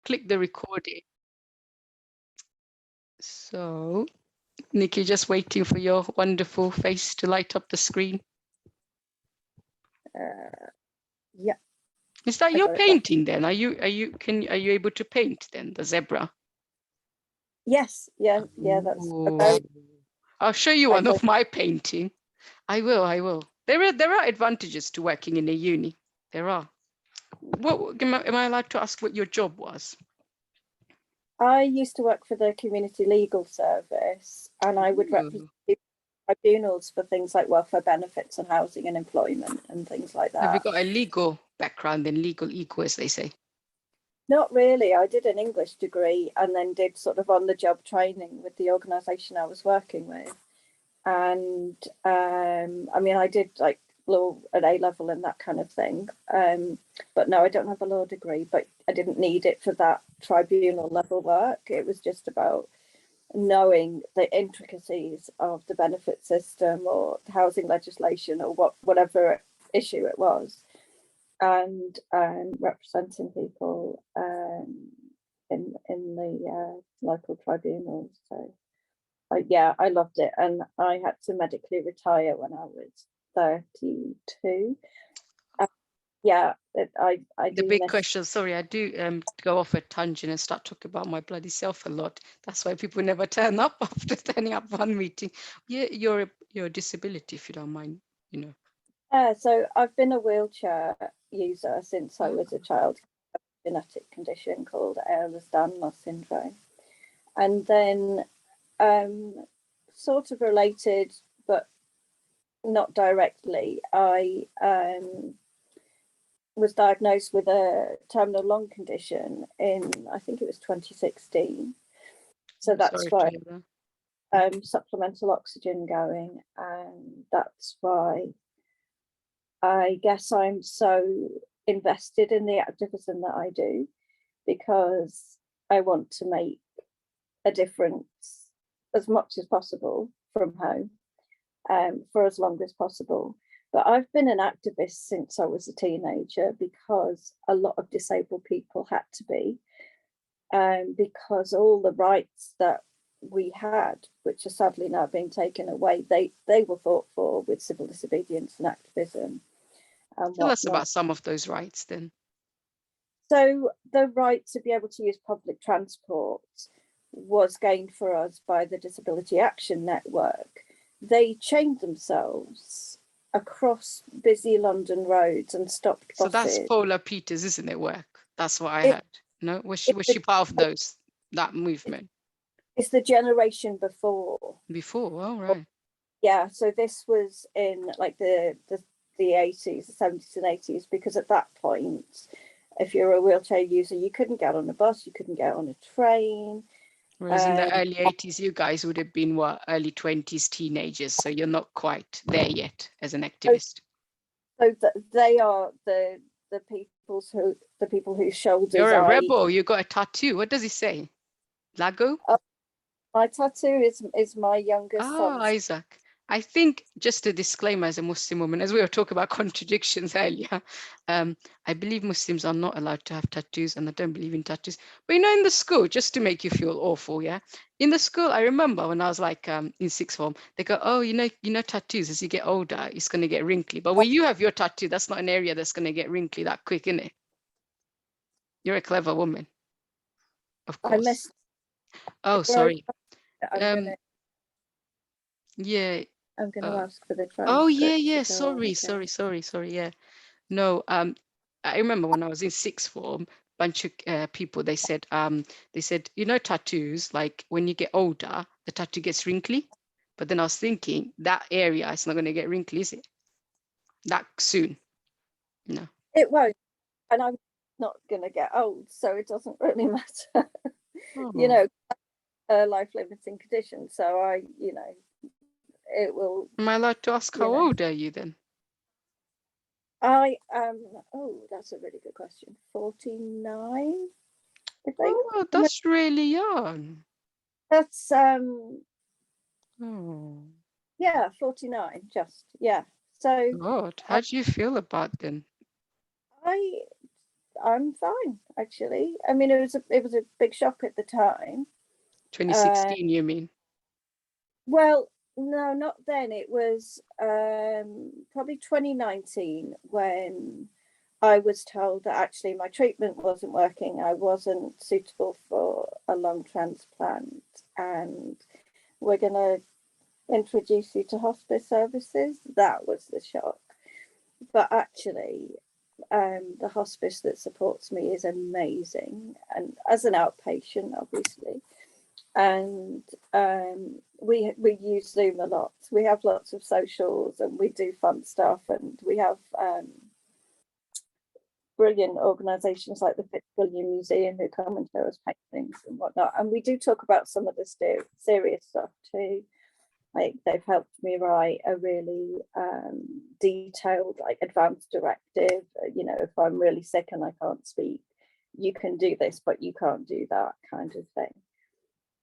click the recording. So, Nicki, just waiting for your wonderful face to light up the screen. Yeah. Is that your painting then? Are you able to paint then, the zebra? Yes, yeah, that's I'll show you one of my painting. I will. There are advantages to working in a uni. There are. What am I allowed to ask what your job was? I used to work for the Community Legal Service, and I would represent tribunals for things like welfare benefits and housing and employment and things like that. Have you got a legal background in legal equal, as they say? Not really. I did an English degree and then did sort of on-the-job training with the organisation I was working with. And I mean, I did like law at A level and that kind of thing. But no, I don't have a law degree, but I didn't need it for that tribunal level work. It was just about knowing the intricacies of the benefit system or housing legislation or whatever issue it was, and representing people in the local tribunals. So yeah, I loved it, and I had to medically retire when I was 32. Yeah, the big question. Sorry, I do go off a tangent and start talking about my bloody self a lot. That's why people never turn up after turning up one meeting. Yeah, your disability, if you don't mind, you know. So I've been a wheelchair user since I was a child. A genetic condition called Ehlers-Danlos syndrome, and then sort of related, but not directly. I was diagnosed with a terminal lung condition in, I think it was 2016. So that's why supplemental oxygen going, and that's why I guess I'm so invested in the activism that I do, because I want to make a difference as much as possible from home for as long as possible. But I've been an activist since I was a teenager because a lot of disabled people had to be, because all the rights that we had, which are sadly now being taken away, they were fought for with civil disobedience and activism. Tell us about some of those rights then. So the right to be able to use public transport was gained for us by the Disability Action Network. They chained themselves across busy London roads and stopped buses. So that's Paula Peters, isn't it? Work. That's what I heard. No, was she part of that movement? It's the generation before. Before, all right. Yeah. So this was in like the 80s, the 70s and 80s, because at that point, if you're a wheelchair user, you couldn't get on a bus, you couldn't get on a train. Whereas in the early 80s, you guys would have been what, early 20s, teenagers, so you're not quite there yet as an activist. So they are the people whose shoulders. You're a rebel. You got a tattoo. What does it say? Lago? My tattoo is my youngest son. Isaac. I think, just a disclaimer as a Muslim woman, as we were talking about contradictions earlier, I believe Muslims are not allowed to have tattoos, and I don't believe in tattoos. But you know, in the school, just to make you feel awful, yeah. In the school, I remember when I was like in sixth form, they go, "Oh, you know, tattoos. As you get older, it's going to get wrinkly. But when you have your tattoo, that's not an area that's going to get wrinkly that quick, isn't it? You're a clever woman, of course." I missed. Oh, sorry. Yeah. I'm going to ask for the transcript. Oh yeah. Sorry. Yeah. No. I remember when I was in sixth form, bunch of people, they said, you know, tattoos, like when you get older, the tattoo gets wrinkly. But then I was thinking that area is not going to get wrinkly, is it? That soon? No. It won't. And I'm not going to get old, so it doesn't really matter. You know, a life-limiting condition. So it will. Am I allowed to ask how old are you then? I am. Oh, that's a really good question. 49. Oh, that's really young. That's yeah, 49. Just yeah. So God, how do you feel about them? I'm fine, actually. I mean, it was a big shock at the time. 2016, you mean? Well, no, not then. It was probably 2019 when I was told that actually my treatment wasn't working. I wasn't suitable for a lung transplant, and we're going to introduce you to hospice services. That was the shock. But actually, the hospice that supports me is amazing, and as an outpatient, obviously. And we use Zoom a lot. We have lots of socials, and we do fun stuff, and we have brilliant organisations like the Fitzwilliam Museum who come and show us paintings and whatnot. And we do talk about some of the serious stuff too. Like they've helped me write a really detailed, like advanced directive. You know, if I'm really sick and I can't speak, you can do this, but you can't do that kind of thing.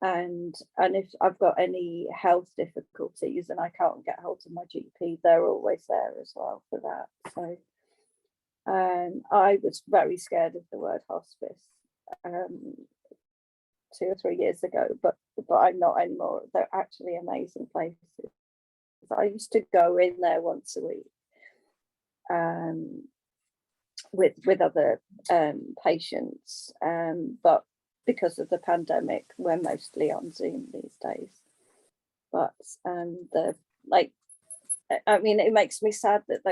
And if I've got any health difficulties and I can't get hold of my GP, they're always there as well for that. So I was very scared of the word hospice 2 or 3 years ago, but I'm not anymore. They're actually amazing places. I used to go in there once a week with other patients, but because of the pandemic, we're mostly on Zoom these days. But I mean, it makes me sad that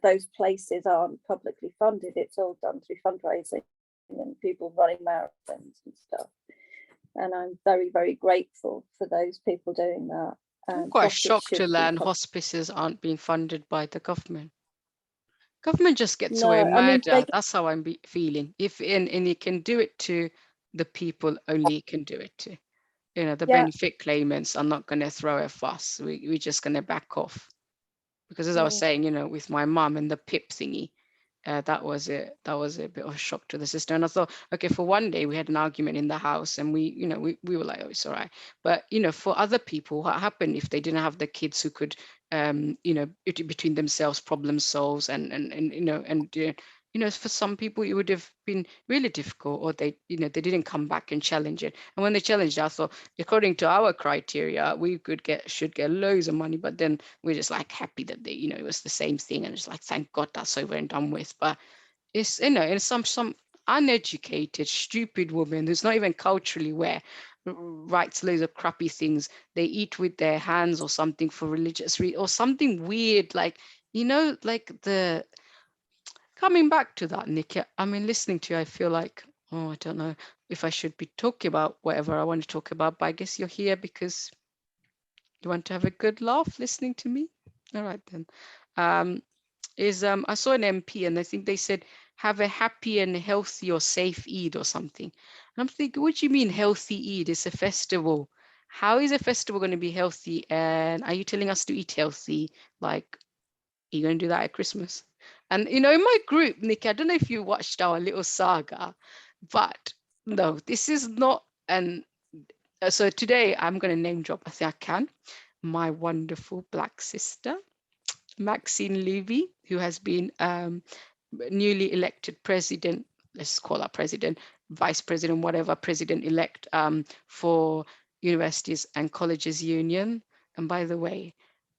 those places aren't publicly funded. It's all done through fundraising and people running marathons and stuff. And I'm very, very grateful for those people doing that. I'm quite shocked to learn hospices aren't being funded by the government. Government just gets away murder. That's how I'm feeling. If and it can do it to the people only it can do it to. You know, the benefit claimants are not going to throw a fuss. We're just going to back off. Because as I was saying, you know, with my mum and the PIP thingy, that was a bit of a shock to the system. And I thought, okay, for one day we had an argument in the house, and we were like, oh, it's all right. But you know, for other people, what happened if they didn't have the kids who could, between themselves problem solves and for some people it would have been really difficult, or they didn't come back and challenge it. And when they challenged, I thought, according to our criteria, we should get loads of money, but then we're just like happy that they, it was the same thing, and it's like, thank God that's over and done with. But it's, and some uneducated, stupid woman who's not even culturally aware writes loads of crappy things. They eat with their hands or something for religious or something weird, like the coming back to that, Nicki. I mean, listening to you, I feel like, oh, I don't know if I should be talking about whatever I want to talk about, but I guess you're here because you want to have a good laugh listening to me. All right then. I saw an MP, and I think they said have a happy and healthy or safe Eid or something. And I'm thinking, what do you mean healthy Eid? It's a festival. How is a festival going to be healthy? And are you telling us to eat healthy? Like, are you going to do that at Christmas? And in my group, Nicki, I don't know if you watched our little saga, but no, this is not so today I'm going to name drop, I think I can, my wonderful Black sister, Maxine Levy, who has been newly elected president, let's call her president, vice president, whatever, president-elect for Universities and Colleges Union. And by the way,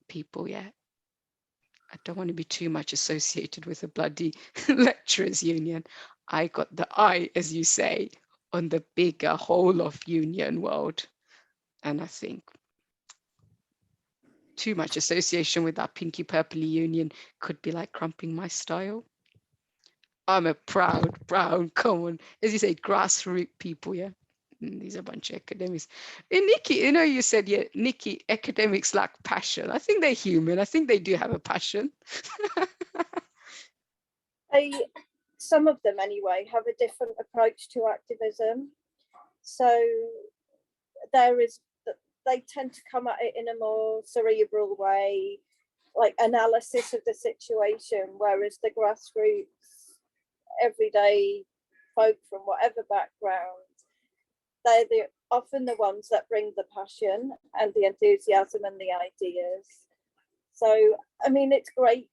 people, I don't want to be too much associated with a bloody lecturers union. I got the eye, as you say, on the bigger whole of union world. And I think too much association with that pinky purpley union could be like cramping my style. I'm a proud, come on, as you say, grassroots people, yeah. These are a bunch of academics. And Nicki, you said, Nicki, academics lack passion. I think they're human. I think they do have a passion. Some of them anyway have a different approach to activism. So they tend to come at it in a more cerebral way, like analysis of the situation, whereas the grassroots, everyday folk from whatever background, they're often the ones that bring the passion and the enthusiasm and the ideas. So, I mean, it's great.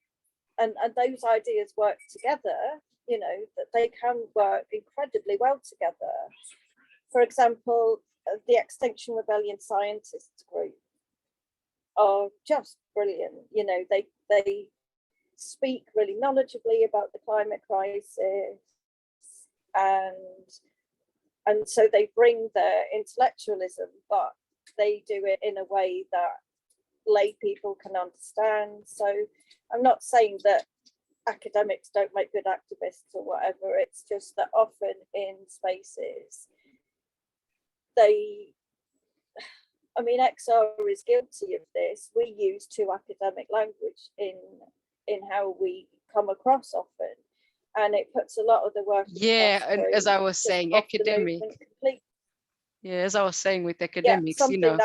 And those ideas work together. you know, that they can work incredibly well together. For example, the Extinction Rebellion scientists group are just brilliant. You know, they speak really knowledgeably about the climate crisis, and so they bring their intellectualism, but they do it in a way that lay people can understand. So I'm not saying that academics don't make good activists or whatever. It's just that often in spaces, I mean, XR is guilty of this. We use too academic language in how we come across often, and it puts a lot of the work. Yeah, and as I was saying, academic. Yeah, as I was saying with academics, you know,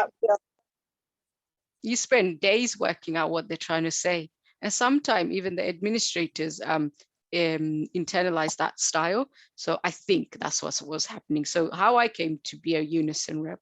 you spend days working out what they're trying to say, and sometimes even the administrators internalize that style. So I think that's what was happening. So how I came to be a Unison rep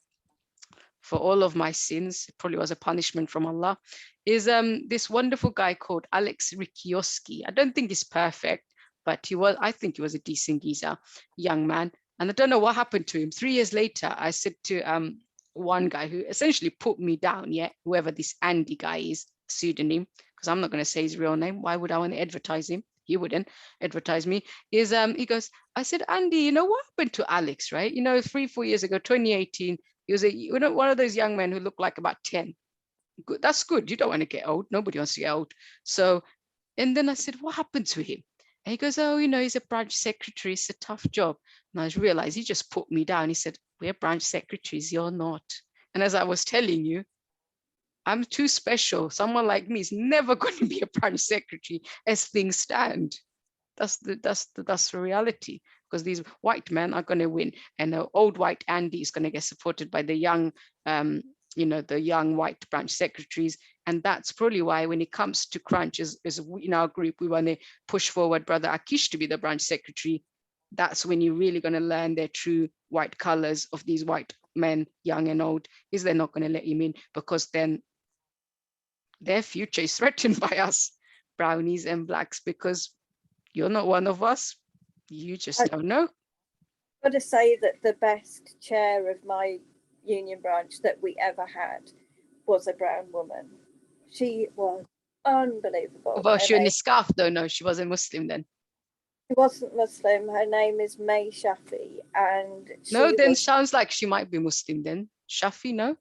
for all of my sins, it probably was a punishment from Allah, is this wonderful guy called Alex Rikioski. I don't think he's perfect, but I think he was a decent geezer, young man. And I don't know what happened to him. 3 years later, I said to one guy who essentially put me down, whoever this Andy guy is, pseudonym, because I'm not going to say his real name. Why would I want to advertise him? He wouldn't advertise me. He goes, I said, Andy, you know what happened to Alex, right? You know, 3-4 years ago, 2018, he was one of those young men who looked like about 10. Good, that's good. You don't want to get old. Nobody wants to get old. So, and then I said, what happened to him? And he goes, oh, you know, he's a branch secretary. It's a tough job. And I realized he just put me down. He said, we're branch secretaries. You're not. And as I was telling you, I'm too special. Someone like me is never going to be a branch secretary as things stand. That's the reality, because these white men are going to win, and the old white Andy is going to get supported by the young, the young white branch secretaries. And that's probably why when it comes to crunch, as in our group, we want to push forward Brother Akish to be the branch secretary. That's when you're really going to learn their true white colors of these white men, young and old, is they're not going to let him in, because then their future is threatened by us, brownies and blacks, because you're not one of us. You just don't know. I've got to say that the best chair of my union branch that we ever had was a brown woman. She was unbelievable. Well, she only scarf though. No, she wasn't Muslim then. She wasn't Muslim. Her name is May Shafi, and no, then sounds like she might be Muslim then. Shafi, no?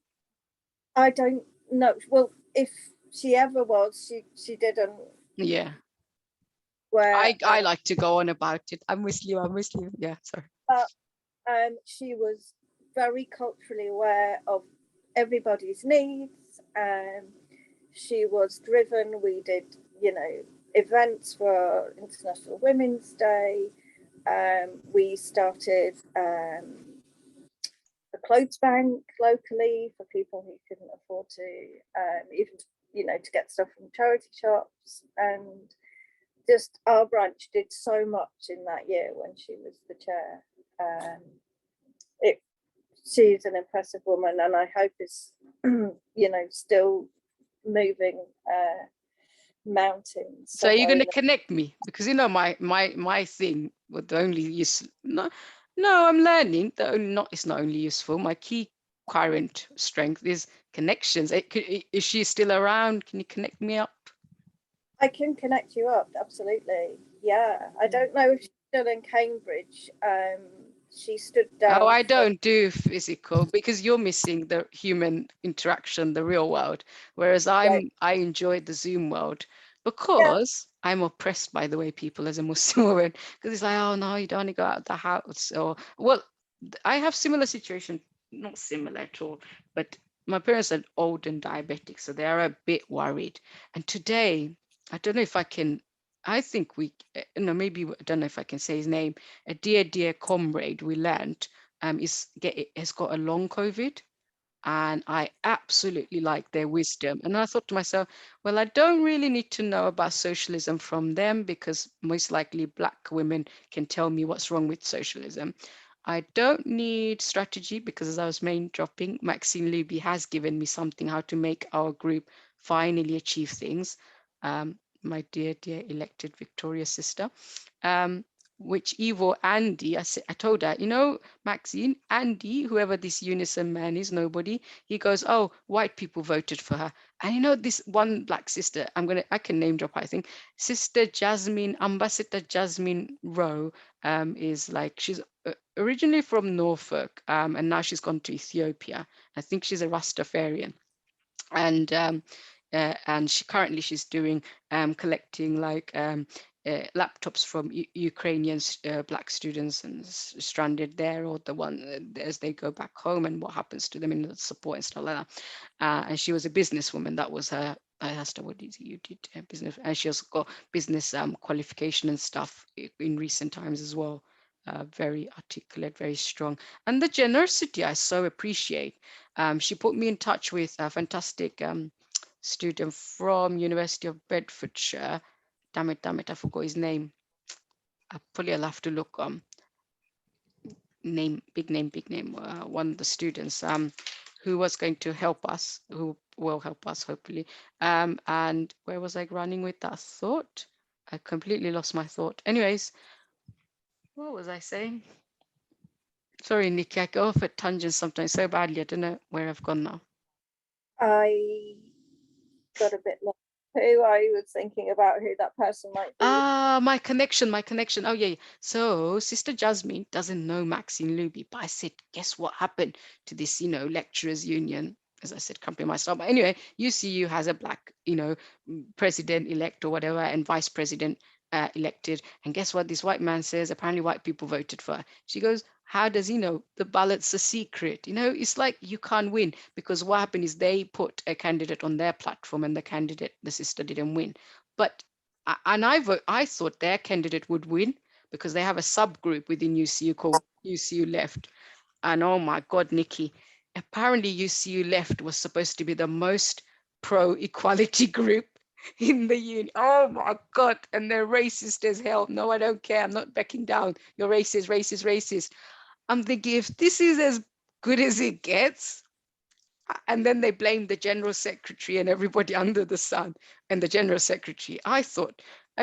I don't know. Well, if she ever was, she didn't. Yeah. Where I like to go on about it. I'm Muslim. Yeah, sorry. She was very culturally aware of everybody's needs. She was driven. We did, events for International Women's Day. We started a clothes bank locally for people who couldn't afford to, even, to get stuff from charity shops. And just our branch did so much in that year when she was the chair. She's an impressive woman, and I hope is, still moving mountains. So are you going to connect me? Because my thing with the only use. No, I'm learning. It's not only useful. My key current strength is connections. Is she still around? Can you connect me up? I can connect you up, absolutely. Yeah, I don't know if she's still in Cambridge. She stood down. Oh, I don't do physical, because you're missing the human interaction, the real world. Whereas I enjoy the Zoom world, because I'm oppressed by the way people as a Muslim woman, because it's like, oh no, you don't want to go out of the house. Or, well, I have similar situation, not similar at all, but my parents are old and diabetic, so they are a bit worried. And today, I don't know if I can, I think maybe, I don't know if I can say his name, a dear comrade we learned has got a long COVID, and I absolutely like their wisdom. And I thought to myself, well, I don't really need to know about socialism from them, because most likely Black women can tell me what's wrong with socialism. I don't need strategy, because as I was main dropping, Maxine Luby has given me something how to make our group finally achieve things. My dear elected Victoria's sister. which Evo Andy, I told her, you know, Maxine, Andy, whoever this Unison man is, nobody, he goes, oh, white people voted for her. And you know, this one black sister, I can name drop, I think, Sister Jasmine, Ambassador Jasmine Rowe, is like, she's originally from Norfolk, and now she's gone to Ethiopia. I think she's a Rastafarian. And she's doing collecting like laptops from Ukrainian black students and stranded there, or the one as they go back home, and what happens to them in the support and stuff like that. And she was a businesswoman. That was her. I asked her, what did you did business? And she also got business qualification and stuff in recent times as well. Very articulate, very strong, and the generosity I so appreciate. She put me in touch with a fantastic student from University of Bedfordshire. Damn it, I forgot his name. I'll have to look big name, one of the students who was going to help us, who will help us hopefully. And where was I running with that thought? I completely lost my thought. Anyways, what was I saying? Sorry, Nikki, I go off at tangents sometimes so badly. I don't know where I've gone now. I got a bit lost. Who I was thinking about who that person might be. My connection. Oh yeah. So Sister Jasmine doesn't know Maxine Luby, but I said, guess what happened to this, lecturers union? As I said, company myself. But anyway, UCU has a black, president elect or whatever, and vice president elected. And guess what? This white man says, apparently white people voted for her. She goes, how does he know? The ballot's a secret. It's like you can't win, because what happened is they put a candidate on their platform, and the sister didn't win. But I thought their candidate would win, because they have a subgroup within UCU called UCU Left. And oh my God, Nicki, apparently UCU Left was supposed to be the most pro-equality group in the union. Oh my God, and they're racist as hell. No, I don't care. I'm not backing down. You're racist. I'm thinking, if this is as good as it gets, and then they blamed the general secretary and everybody under the sun, and the general secretary. I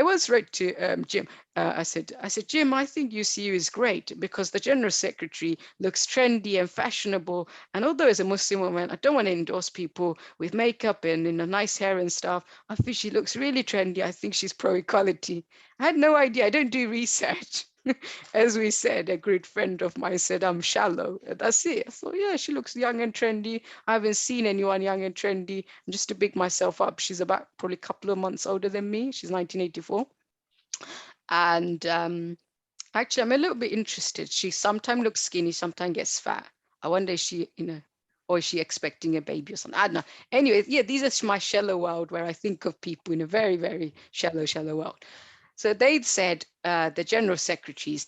once wrote to Jim. I said, Jim, I think UCU is great because the general secretary looks trendy and fashionable. And although as a Muslim woman, I don't want to endorse people with makeup and nice hair and stuff. I think she looks really trendy. I think she's pro-equality. I had no idea. I don't do research. As we said, a great friend of mine said, I'm shallow. That's it. I thought, yeah, she looks young and trendy. I haven't seen anyone young and trendy. And just to big myself up, she's about probably a couple of months older than me. She's 1984. And actually, I'm a little bit interested. She sometimes looks skinny, sometimes gets fat. I wonder if she, or is she expecting a baby or something? I don't know. Anyway, yeah, these are my shallow world where I think of people in a very, very shallow world. So they'd said the general secretary is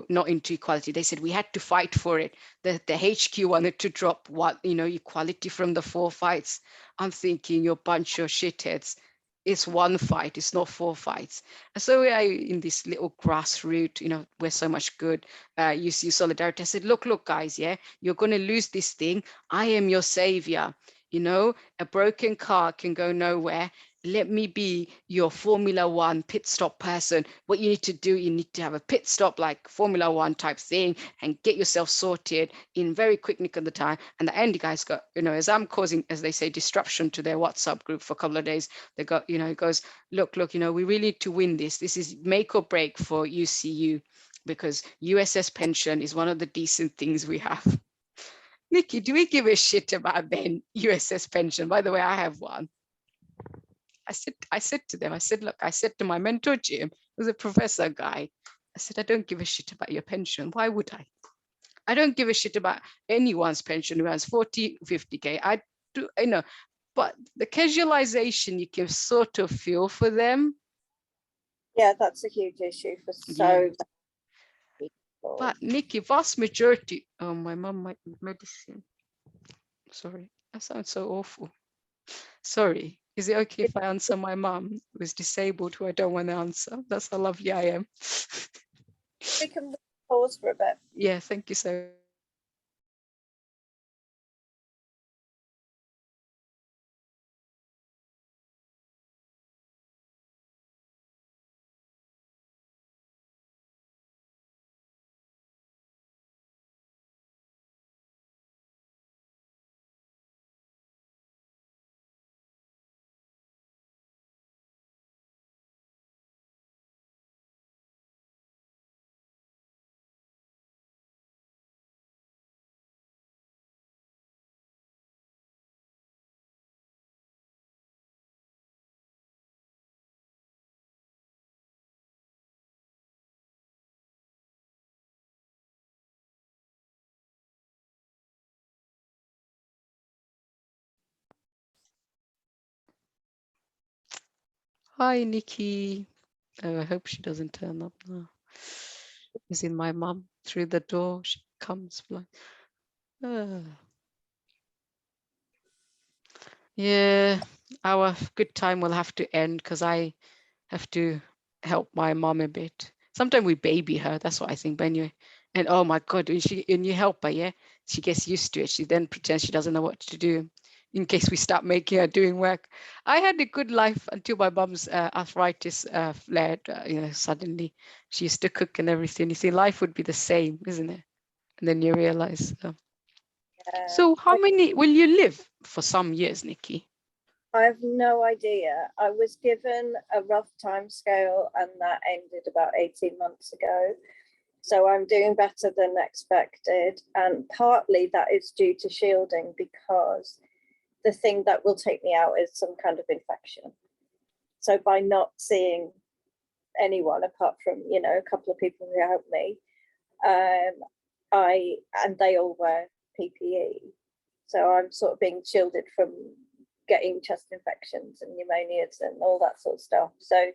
not into equality. They said we had to fight for it. The HQ wanted to drop equality from the 4 fights. I'm thinking, you're a bunch of shitheads. It's 1 fight. It's not 4 fights. And so I, in this little grassroots, we're so much good. You see solidarity. I said, look, guys, yeah, you're going to lose this thing. I am your savior. A broken car can go nowhere. Let me be your Formula One pit stop person. What you need to do, you need to have a pit stop like Formula One type thing and get yourself sorted in very quick nick of the time. And the Andy guys got, as I'm causing, as they say, disruption to their WhatsApp group for a couple of days, they got, it goes, look, we really need to win this. This is make or break for UCU, because USS pension is one of the decent things we have. Nicki, do we give a shit about then USS pension? By the way, I have one. I said to them, look, I said to my mentor, Jim, who's a professor guy, I said, I don't give a shit about your pension. Why would I? I don't give a shit about anyone's pension who has 40, 50K. I do, but the casualization, you can sort of feel for them. Yeah, that's a huge issue for so many people. But Nicki, vast majority, oh, my mom might need medicine. Sorry, that sounds so awful. Sorry. Is it okay if I answer my mom who's disabled, who I don't want to answer? That's how lovely I am. We can pause for a bit. Yeah, thank you so Hi, Nicki. Oh, I hope she doesn't turn up now. Is in my mum through the door. She comes flying. Yeah, our good time will have to end because I have to help my mom a bit. Sometimes we baby her. That's what I think. But anyway, and oh my God, when you help her, yeah, she gets used to it. She then pretends she doesn't know what to do in case we start making her doing work. I had a good life until my mom's arthritis flared. Suddenly she used to cook and everything. You see, life would be the same, isn't it? And then you realize. So how many will you live for some years, Nicki? I have no idea. I was given a rough time scale and that ended about 18 months ago. So I'm doing better than expected. And partly that is due to shielding, because the thing that will take me out is some kind of infection. So by not seeing anyone apart from, a couple of people who helped me, and they all wear PPE. So I'm sort of being shielded from getting chest infections and pneumonias and all that sort of stuff. So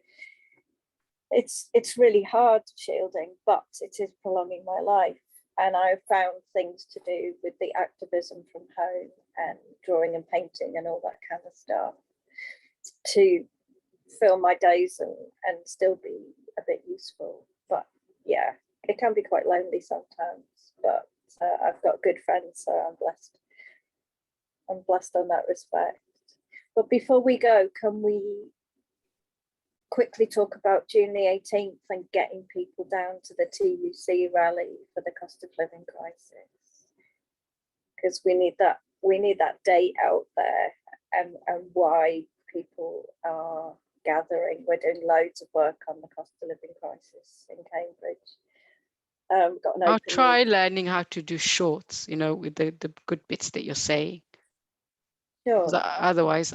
it's really hard shielding, but it is prolonging my life. And I've found things to do with the activism from home and drawing and painting and all that kind of stuff to fill my days and still be a bit useful. But yeah, it can be quite lonely sometimes, but I've got good friends, so I'm blessed. I'm blessed on that respect. But before we go, can we quickly talk about June the 18th and getting people down to the TUC rally for the cost of living crisis? Because we need that date out there, and why people are gathering. We're doing loads of work on the cost of living crisis in Cambridge. Got an I'll try learning how to do shorts, with the good bits that you're saying. Sure. Otherwise,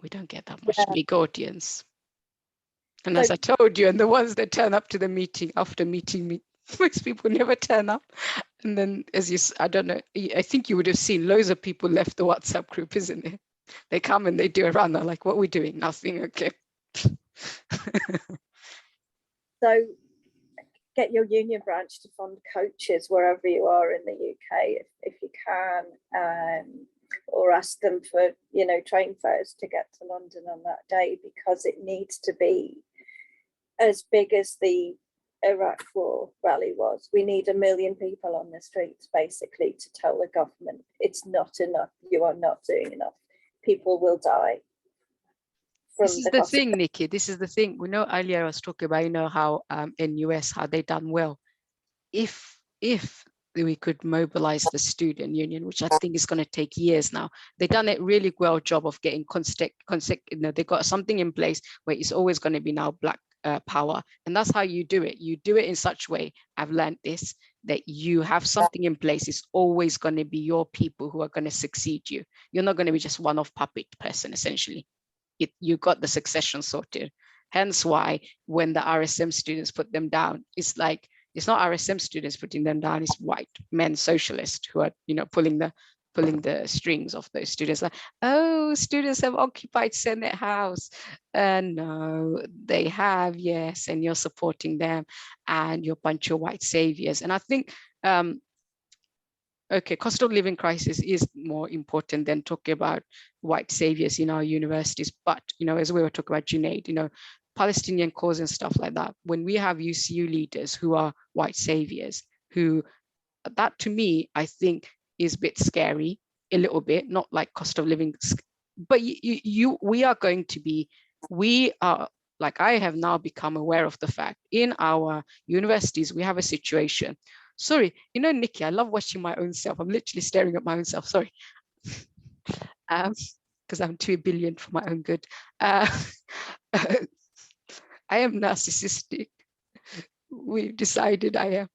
we don't get that much big audience. And as I told you, and the ones that turn up to the meeting after meeting me, most people never turn up. And then, I don't know, I think you would have seen loads of people left the WhatsApp group, isn't it? They come and they do a run. They're like, what are we doing? Nothing. Okay. So get your union branch to fund coaches wherever you are in the UK, if you can, or ask them for, train fares to get to London on that day, because it needs to be as big as the Iraq War rally was. We need 1 million people on the streets, basically, to tell the government it's not enough. You are not doing enough. People will die. This is the thing, Nicki. This is the thing. We know earlier I was talking about, how in US, how they done well. If we could mobilize the student union, which I think is going to take years now, they've done a really well job of getting they got something in place where it's always going to be now black power. And that's how you do it. You do it in such a way, I've learned this, that you have something in place. It's always going to be your people who are going to succeed you. You're not going to be just one-off puppet person, essentially. You got the succession sorted. Hence why when the RSM students put them down, it's like, it's not RSM students putting them down, it's white men socialists who are, pulling the strings of those students. Like, oh, students have occupied Senate House. No, they have, yes, and you're supporting them, and you're a bunch of white saviors. And I think, okay, cost of living crisis is more important than talking about white saviors in our universities. But, as we were talking about Junaid, Palestinian cause and stuff like that, when we have UCU leaders who are white saviors, that to me, I think is a bit scary, a little bit, not like cost of living, but we are, like, I have now become aware of the fact in our universities, we have a situation. Sorry, Nicki, I love watching my own self. I'm literally staring at my own self. Sorry. Because I'm too billion for my own good. I am narcissistic. We've decided I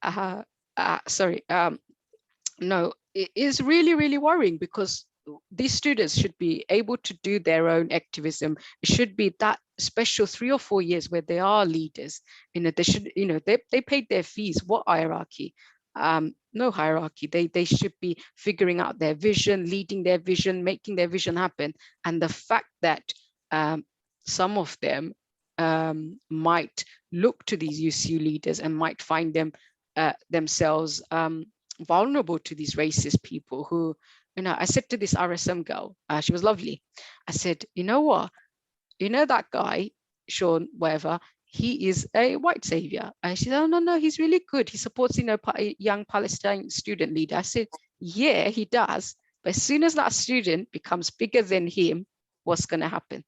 am. Sorry. No, it is really, really worrying, because these students should be able to do their own activism. It should be that special 3 or 4 years where they are leaders. They should, they paid their fees. What hierarchy? No hierarchy. They should be figuring out their vision, leading their vision, making their vision happen. And the fact that some of them might look to these UCU leaders and might find them themselves vulnerable to these racist people who, I said to this RSM girl, she was lovely. I said, you know what? You know that guy, Sean, whatever, he is a white savior. And she said, oh, no, he's really good. He supports, a young Palestinian student leader. I said, yeah, he does. But as soon as that student becomes bigger than him, what's going to happen?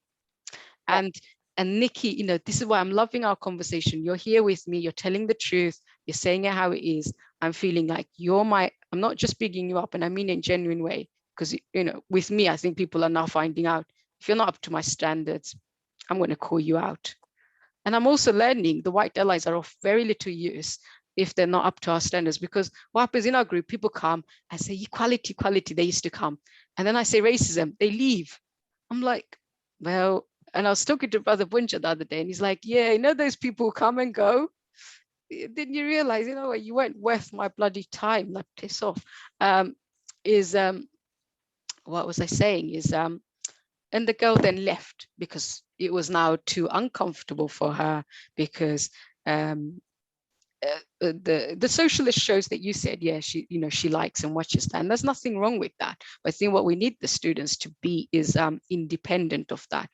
Yeah. And Nicki, this is why I'm loving our conversation. You're here with me. You're telling the truth. You're saying it how it is. I'm feeling like I'm not just bigging you up, and I mean in a genuine way. Because, with me, I think people are now finding out if you're not up to my standards, I'm going to call you out. And I'm also learning the white allies are of very little use if they're not up to our standards, because what happens in our group, people come, I say equality, they used to come. And then I say racism, they leave. I'm like, well, and I was talking to Brother Bunja the other day, and he's like, yeah, those people come and go. Then you realize, you weren't worth my bloody time, like piss off. What was I saying is, and the girl then left because it was now too uncomfortable for her, because the socialist shows that you said, yeah, she likes and watches that, and there's nothing wrong with that. But I think what we need the students to be is independent of that.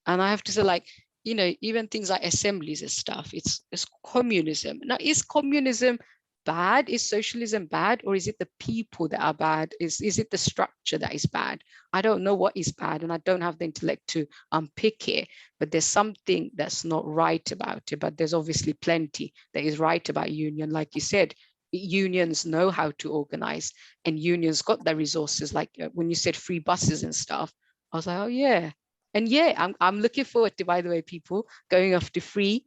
And I have to say, like, even things like assemblies and stuff, it's communism. Now, is communism bad? Is socialism bad? Or is it the people that are bad? Is it the structure that is bad? I don't know what is bad, and I don't have the intellect to unpick it, but there's something that's not right about it. But there's obviously plenty that is right about union. Like you said, unions know how to organize, and unions got their resources. Like when you said free buses and stuff, I was like, oh yeah. And yeah, I'm looking forward to, by the way, people going off to free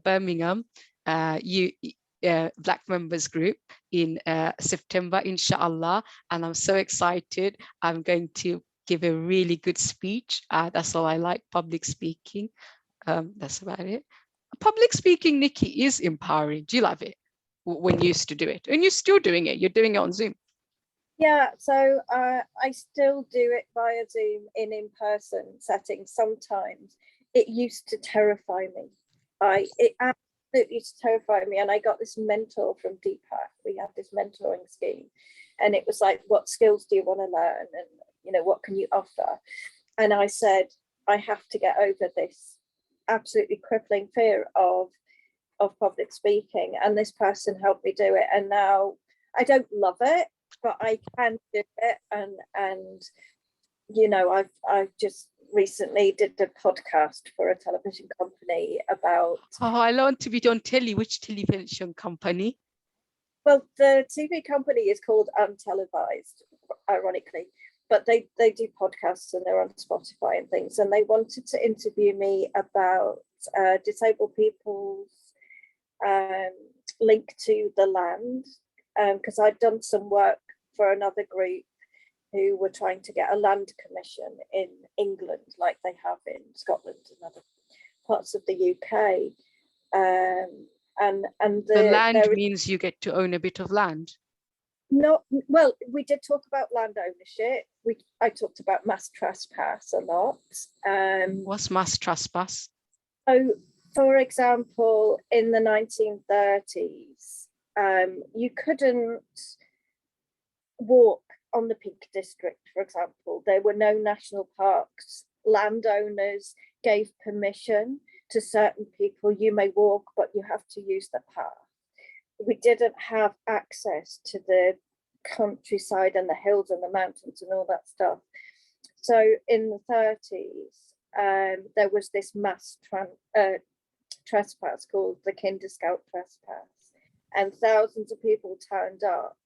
Birmingham Black members group in September, inshallah. And I'm so excited. I'm going to give a really good speech. That's all I like, public speaking. That's about it. Public speaking, Nicki, is empowering. Do you love it? When you used to do it, and you're still doing it. You're doing it on Zoom. Yeah, so I still do it via Zoom in in-person settings. Sometimes it used to terrify me. It absolutely used to terrify me, and I got this mentor from DPAC. We had this mentoring scheme, and it was like, what skills do you want to learn, and what can you offer? And I said, I have to get over this absolutely crippling fear of public speaking, and this person helped me do it. And now I don't love it, but I can do it, and I've just recently did a podcast for a television company about. Oh, I want to be on telly. Which television company? Well, the TV company is called Untelevised, ironically, but they do podcasts and they're on Spotify and things. And they wanted to interview me about disabled people's link to the land, because I'd done some work for another group who were trying to get a land commission in England, like they have in Scotland and other parts of the UK. And the land means you get to own a bit of land. Not well. We did talk about land ownership. I talked about mass trespass a lot. What's mass trespass? So, for example, in the 1930s, you couldn't walk on the Peak District, for example. There were no national parks. Landowners gave permission to certain people. You may walk, but you have to use the path. We didn't have access to the countryside and the hills and the mountains and all that stuff. So in the 30s, there was this mass trespass called the Kinder Scout trespass, and thousands of people turned up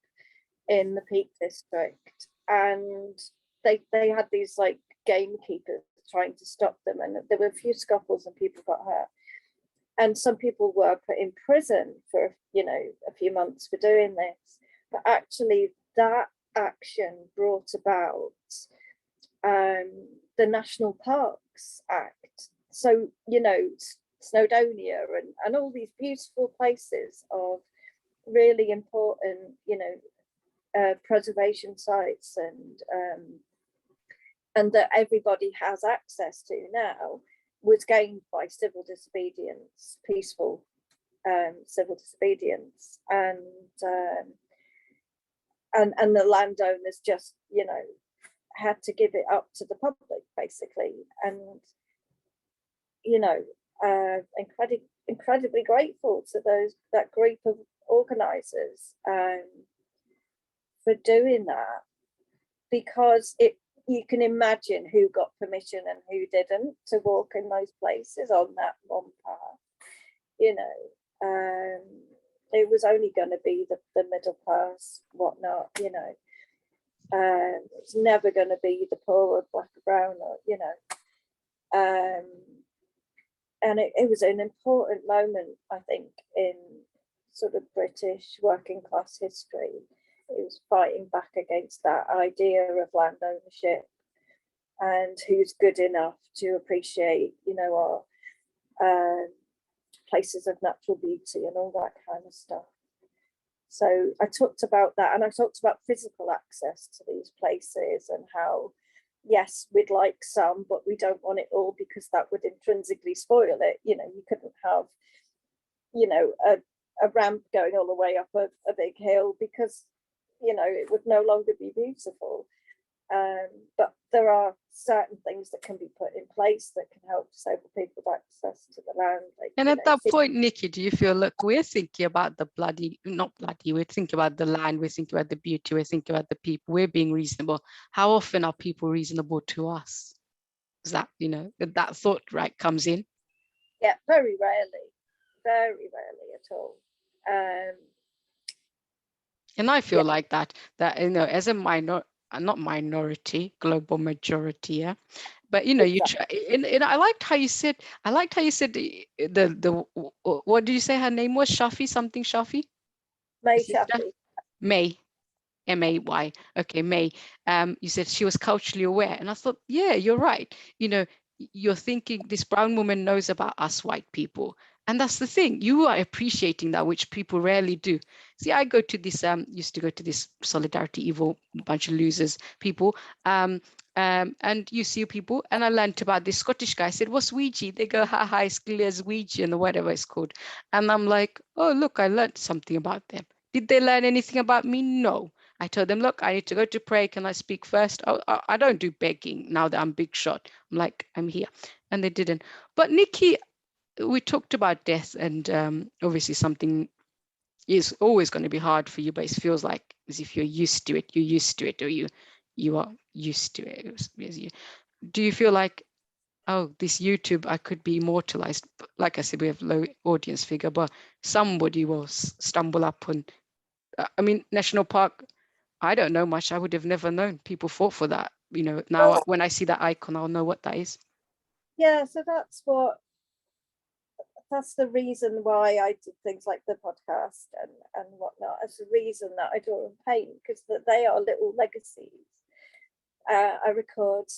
in the Peak District, and they had these like gamekeepers trying to stop them, and there were a few scuffles and people got hurt, and some people were put in prison for a few months for doing this. But actually that action brought about the National Parks Act. So Snowdonia and all these beautiful places of really important preservation sites and that everybody has access to now, was gained by civil disobedience, peaceful civil disobedience, and the landowners just, you know, had to give it up to the public basically. And you know, incredibly grateful to that group of organisers for doing that, because you can imagine who got permission and who didn't to walk in those places on that one path. You know, it was only going to be the middle class, whatnot, you know. It's never going to be the poor or black or brown, or, you know. And it was an important moment, I think, in sort of British working class history. It was fighting back against that idea of land ownership and who's good enough to appreciate, you know, our places of natural beauty and all that kind of stuff. So I talked about that, and I talked about physical access to these places and how, yes, we'd like some, but we don't want it all because that would intrinsically spoil it. You know, you couldn't have, you know, a ramp going all the way up a big hill because, you know, it would no longer be beautiful. But there are certain things that can be put in place that can help disabled people access to the land. Like, and at that point, Nicki, do you feel, look, we're thinking about the we're thinking about the land, we're thinking about the beauty, we're thinking about the people, we're being reasonable. How often are people reasonable to us? Is that, you know, that thought, right, comes in? Yeah, very rarely at all. And I feel like that, you know, as a not minority, global majority, yeah. But you know, exactly. you try, and I liked how you said, the what did you say her name was? Shafi? May Shafi. May, May. Okay, May. You said she was culturally aware, and I thought, yeah, you're right. You know, you're thinking this brown woman knows about us white people. And that's the thing, you are appreciating that, which people rarely do. See, I go to this, used to go to this Solidarity Evil, bunch of losers people, and UCU people, and I learned about this Scottish guy. I said, what's Ouija? They go, ha, it's clear as Ouija, and whatever it's called. And I'm like, oh, look, I learned something about them. Did they learn anything about me? No. I told them, look, I need to go to pray. Can I speak first? I don't do begging now that I'm big shot. I'm like, I'm here. And they didn't. But Nicki, we talked about death, and obviously something is always going to be hard for you, but it feels like as if you're used to it, or you are used to it. Do you feel like, oh, this YouTube, I could be immortalized? Like I said, we have low audience figure, but somebody will stumble up on, I mean, National Park, I don't know much. I would have never known people fought for that. You know, now when I see that icon, I'll know what that is. Yeah, so that's the reason why I did things like the podcast and whatnot. It's the reason that I draw and paint, because they are little legacies. I record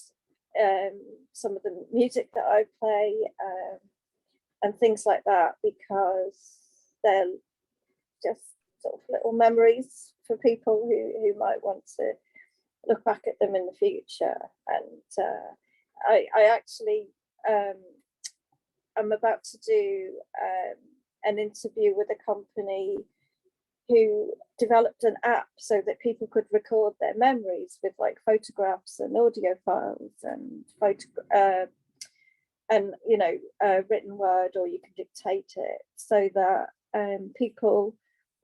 some of the music that I play and things like that, because they're just sort of little memories for people who might want to look back at them in the future. And I actually I'm about to do an interview with a company who developed an app so that people could record their memories with like photographs and audio files and you know, written word, or you can dictate it, so that people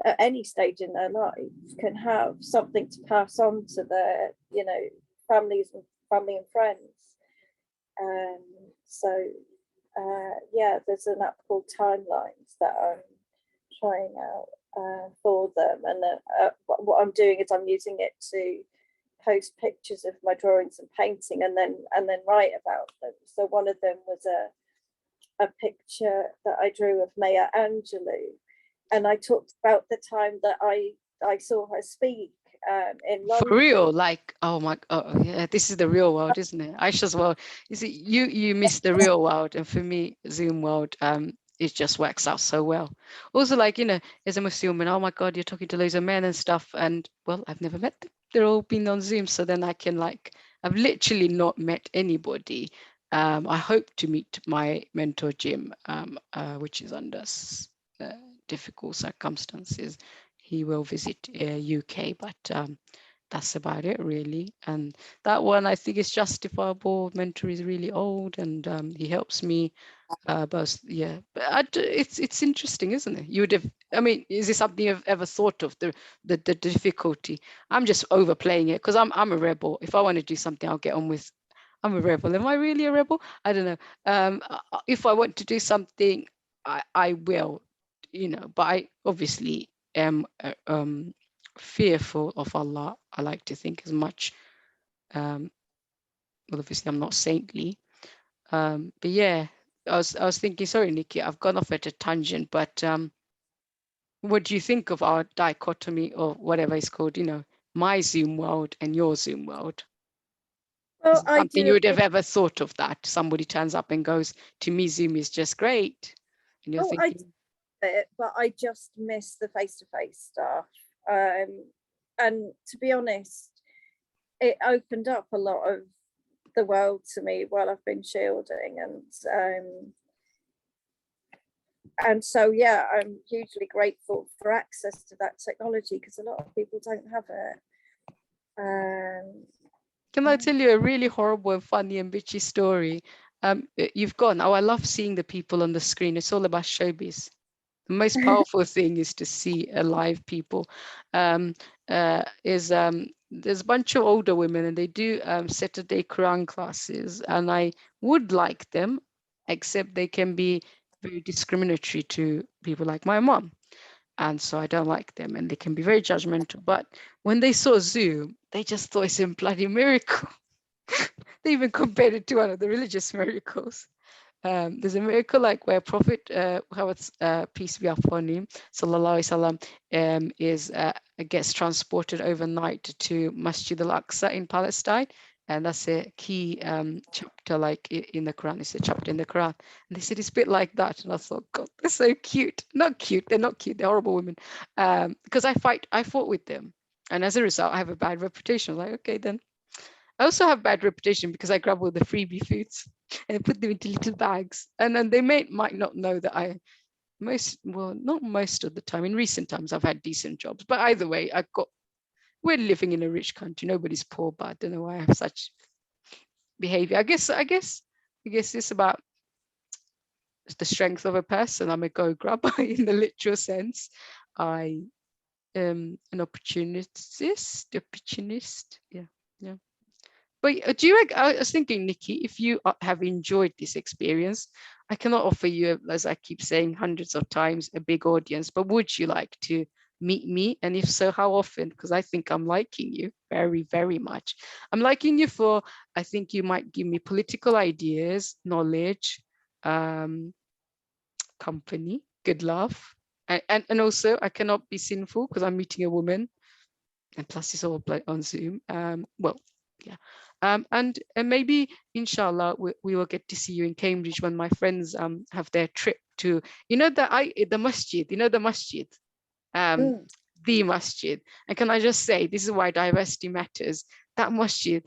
at any stage in their lives can have something to pass on to their, you know, family and friends. So yeah, there's an app called Timelines that I'm trying out for them, and what I'm doing is I'm using it to post pictures of my drawings and painting, and then write about them. So one of them was a picture that I drew of Maya Angelou, and I talked about the time that I saw her speak in London. For real, like, oh my, oh yeah, this is the real world, isn't it? Aysha's world. You see, you miss the real world, and for me, Zoom world, it just works out so well. Also, like, you know, as a Muslim woman, oh my God, you're talking to loads of men and stuff, and well, I've never met them. They're all been on Zoom, so then I can, like, I've literally not met anybody I hope to meet my mentor Jim, which is under difficult circumstances. He will visit UK, but that's about it really. And that one I think is justifiable. Mentor is really old, and he helps me. But yeah, but it's interesting, isn't it? You would have. I mean, is this something you've ever thought of, the difficulty? I'm just overplaying it because I'm a rebel. If I want to do something, I'll get on with. I'm a rebel. Am I really a rebel? I don't know. If I want to do something, I will, But I obviously am fearful of Allah. I like to think as much. Well, obviously, I'm not saintly. But yeah, I was thinking. Sorry, Nicki, I've gone off at a tangent. But what do you think of our dichotomy, or whatever it's called? My Zoom world and your Zoom world. Is Well, it I something you do. would have ever thought of, that somebody turns up and goes, to me, Zoom is just great, and you're Oh, I do thinking, it, but I just miss the face-to-face stuff. And to be honest, it opened up a lot of the world to me while I've been shielding, and so yeah, I'm hugely grateful for access to that technology because a lot of people don't have it. can I tell you a really horrible and funny and bitchy story? You've gone. Oh, I love seeing the people on the screen. It's all about showbiz. The most powerful thing is to see alive people. There's a bunch of older women, and they do Saturday Quran classes, and I would like them, except they can be very discriminatory to people like my mom, and so I don't like them, and they can be very judgmental. But when they saw Zoom, they just thought it's a bloody miracle. They even compared it to one of the religious miracles. There's a miracle like where Prophet Muhammad's peace be upon him, sallallahu alaihi wasallam, gets transported overnight to Masjid al-Aqsa in Palestine, and that's a key chapter, like in the Quran. It's a chapter in the Quran, and they said it's a bit like that, and I thought, God, they're so cute. Not cute, they're not cute. They're horrible women. Because I fought with them, and as a result, I have a bad reputation. Like, okay, then. I also have bad reputation because I grab all the freebie foods and put them into little bags. And then they might not know that not most of the time, in recent times, I've had decent jobs. But either way, we're living in a rich country. Nobody's poor, but I don't know why I have such behavior. I guess it's about the strength of a person. I'm a go grabber in the literal sense. I am an opportunist. Yeah. Yeah. But I was thinking, Nicki, if you have enjoyed this experience, I cannot offer you, as I keep saying hundreds of times, a big audience, but would you like to meet me? And if so, how often? Because I think I'm liking you very, very much. I'm liking you for, I think you might give me political ideas, knowledge, company, good laugh. And also, I cannot be sinful because I'm meeting a woman, and plus it's all on Zoom. Yeah. And maybe, inshallah, we will get to see you in Cambridge when my friends have their trip to, the masjid, the masjid, the masjid. And can I just say, this is why diversity matters. That masjid,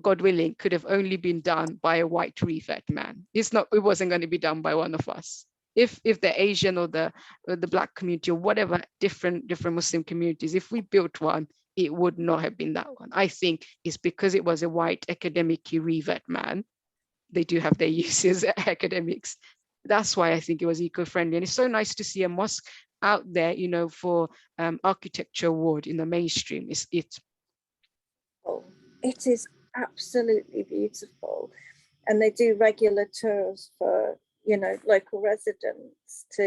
God willing, could have only been done by a white revert man. It wasn't going to be done by one of us. If the Asian or the Black community or whatever different Muslim communities, if we built one, it would not have been that one. I think it's because it was a white academic revert man. They do have their uses, academics. That's why I think it was eco-friendly. And it's so nice to see a mosque out there, for architecture award in the mainstream. It is absolutely beautiful, and they do regular tours for local residents to